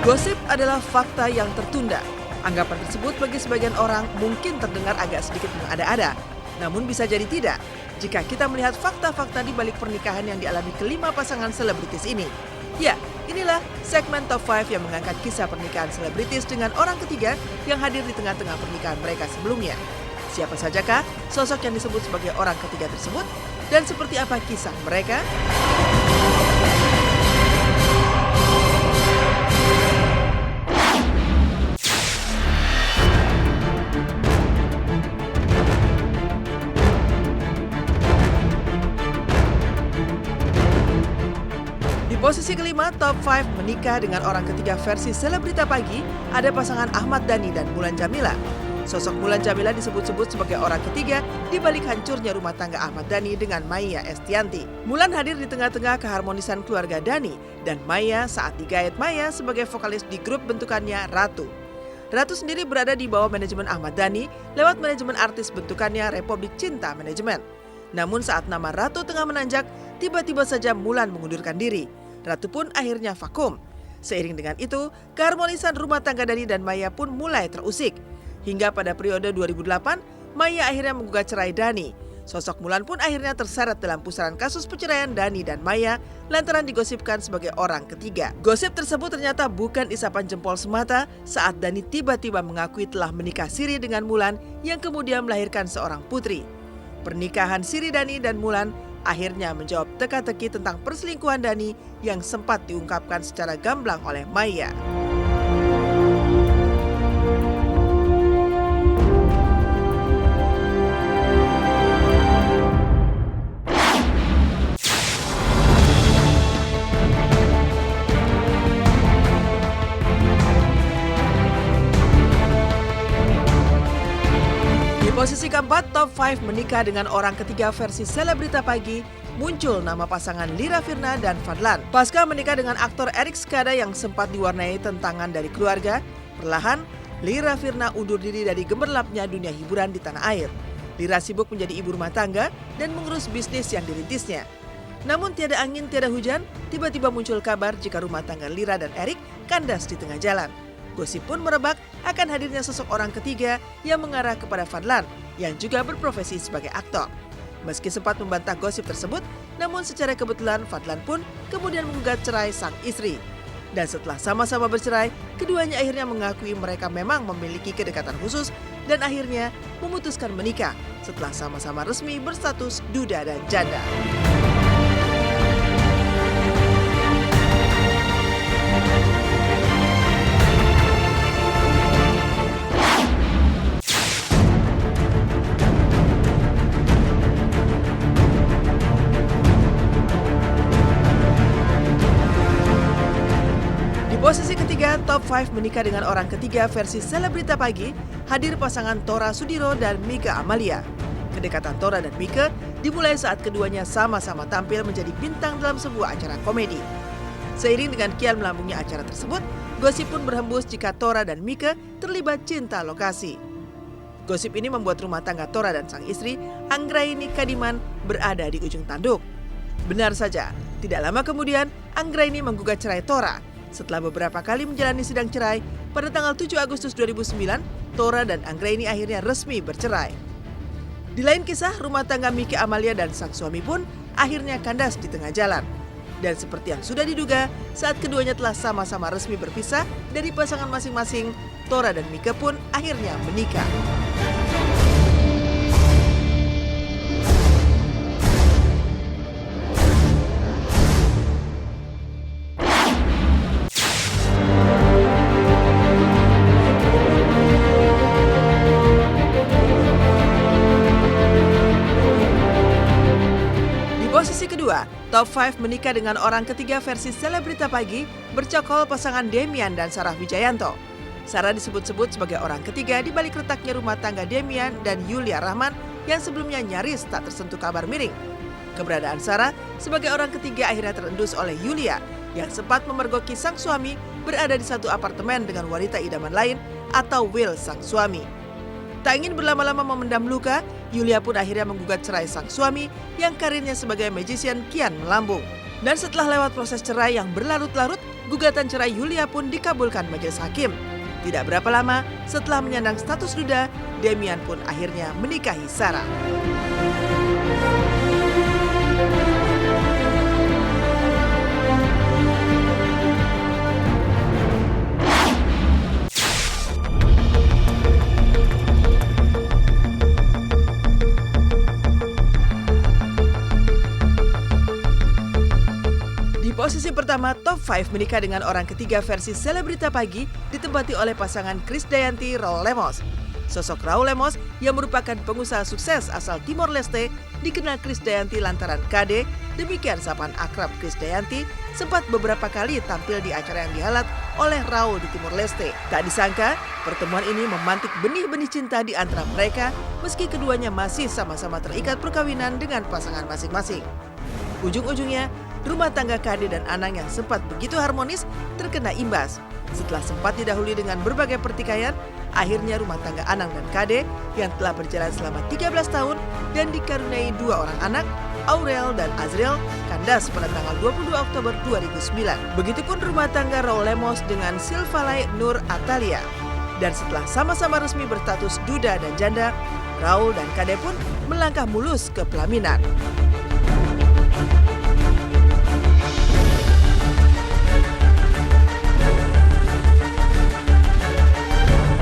Gosip adalah fakta yang tertunda. Anggapan tersebut bagi sebagian orang mungkin terdengar agak sedikit mengada-ada. Namun bisa jadi tidak, jika kita melihat fakta-fakta di balik pernikahan yang dialami kelima pasangan selebritis ini. Ya, inilah segmen Top 5 yang mengangkat kisah pernikahan selebritis dengan orang ketiga yang hadir di tengah-tengah pernikahan mereka sebelumnya. Siapa sajakah sosok yang disebut sebagai orang ketiga tersebut? Dan seperti apa kisah mereka? Di posisi kelima, Top 5 menikah dengan orang ketiga versi Selebrita Pagi, ada pasangan Ahmad Dhani dan Mulan Jameela. Sosok Mulan Jameela disebut-sebut sebagai orang ketiga di balik hancurnya rumah tangga Ahmad Dhani dengan Maya Estianty. Mulan hadir di tengah-tengah keharmonisan keluarga Dhani dan Maya saat digait Maya sebagai vokalis di grup bentukannya Ratu. Ratu sendiri berada di bawah manajemen Ahmad Dhani lewat manajemen artis bentukannya Republik Cinta Manajemen. Namun saat nama Ratu tengah menanjak, tiba-tiba saja Mulan mengundurkan diri. Ratu pun akhirnya vakum. Seiring dengan itu, keharmonisan rumah tangga Dhani dan Maya pun mulai terusik. Hingga pada periode 2008, Maya akhirnya menggugat cerai Dhani. Sosok Mulan pun akhirnya terseret dalam pusaran kasus perceraian Dhani dan Maya lantaran digosipkan sebagai orang ketiga. Gosip tersebut ternyata bukan isapan jempol semata saat Dhani tiba-tiba mengakui telah menikah siri dengan Mulan yang kemudian melahirkan seorang putri. Pernikahan siri Dhani dan Mulan akhirnya menjawab teka-teki tentang perselingkuhan Dhani yang sempat diungkapkan secara gamblang oleh Maya. Di posisi keempat, Top 5 menikah dengan orang ketiga versi Selebrita Pagi, muncul nama pasangan Lira Firna dan Fadlan. Pasca menikah dengan aktor Erik Skada yang sempat diwarnai tentangan dari keluarga, perlahan Lira Firna undur diri dari gemerlapnya dunia hiburan di tanah air. Lira sibuk menjadi ibu rumah tangga dan mengurus bisnis yang dirintisnya. Namun tiada angin tiada hujan, tiba-tiba muncul kabar jika rumah tangga Lira dan Erik kandas di tengah jalan. Gosip pun merebak akan hadirnya sosok orang ketiga yang mengarah kepada Fadlan yang juga berprofesi sebagai aktor. Meski sempat membantah gosip tersebut, namun secara kebetulan Fadlan pun kemudian menggugat cerai sang istri. Dan setelah sama-sama bercerai, keduanya akhirnya mengakui mereka memang memiliki kedekatan khusus dan akhirnya memutuskan menikah setelah sama-sama resmi berstatus duda dan janda. Posisi ketiga, Top 5 menikah dengan orang ketiga versi Selebrita Pagi, hadir pasangan Tora Sudiro dan Mika Amalia. Kedekatan Tora dan Mika dimulai saat keduanya sama-sama tampil menjadi bintang dalam sebuah acara komedi. Seiring dengan kian melambungnya acara tersebut, gosip pun berhembus jika Tora dan Mika terlibat cinta lokasi. Gosip ini membuat rumah tangga Tora dan sang istri, Anggraini Kadiman, berada di ujung tanduk. Benar saja, tidak lama kemudian Anggraini menggugat cerai Tora. Setelah beberapa kali menjalani sidang cerai, pada tanggal 7 Agustus 2009, Tora dan Anggraini akhirnya resmi bercerai. Di lain kisah, rumah tangga Miki Amalia dan sang suami pun akhirnya kandas di tengah jalan. Dan seperti yang sudah diduga, saat keduanya telah sama-sama resmi berpisah dari pasangan masing-masing, Tora dan Mika pun akhirnya menikah. Posisi kedua, Top 5 menikah dengan orang ketiga versi Selebrita Pagi, bercokol pasangan Demian dan Sarah Wijayanto. Sarah disebut-sebut sebagai orang ketiga di balik retaknya rumah tangga Demian dan Yulia Rahman yang sebelumnya nyaris tak tersentuh kabar miring. Keberadaan Sarah sebagai orang ketiga akhirnya terendus oleh Yulia yang sempat memergoki sang suami berada di satu apartemen dengan wanita idaman lain atau Will sang suami. Tak ingin berlama-lama memendam luka, Yulia pun akhirnya menggugat cerai sang suami yang karirnya sebagai magician kian melambung. Dan setelah lewat proses cerai yang berlarut-larut, gugatan cerai Yulia pun dikabulkan majelis hakim. Tidak berapa lama, setelah menyandang status duda, Demian pun akhirnya menikahi Sarah. Di posisi pertama, top 5 menikah dengan orang ketiga versi Selebrita Pagi ditempati oleh pasangan Krisdayanti Raul Lemos. Sosok Raul Lemos yang merupakan pengusaha sukses asal Timor Leste dikenal Krisdayanti lantaran KD, demikian sapaan akrab Krisdayanti sempat beberapa kali tampil di acara yang dihelat oleh Raul di Timor Leste. Tak disangka, pertemuan ini memantik benih-benih cinta di antara mereka meski keduanya masih sama-sama terikat perkawinan dengan pasangan masing-masing. Ujung-ujungnya, rumah tangga KD dan Anang yang sempat begitu harmonis terkena imbas. Setelah sempat didahului dengan berbagai pertikaian, akhirnya rumah tangga Anang dan KD yang telah berjalan selama 13 tahun dan dikaruniai 2 orang anak, Aurel dan Azriel, kandas pada tanggal 22 Oktober 2009. Begitupun rumah tangga Raul Lemos dengan Silvalai Nur Atalia. Dan setelah sama-sama resmi berstatus duda dan janda, Raul dan KD pun melangkah mulus ke pelaminan.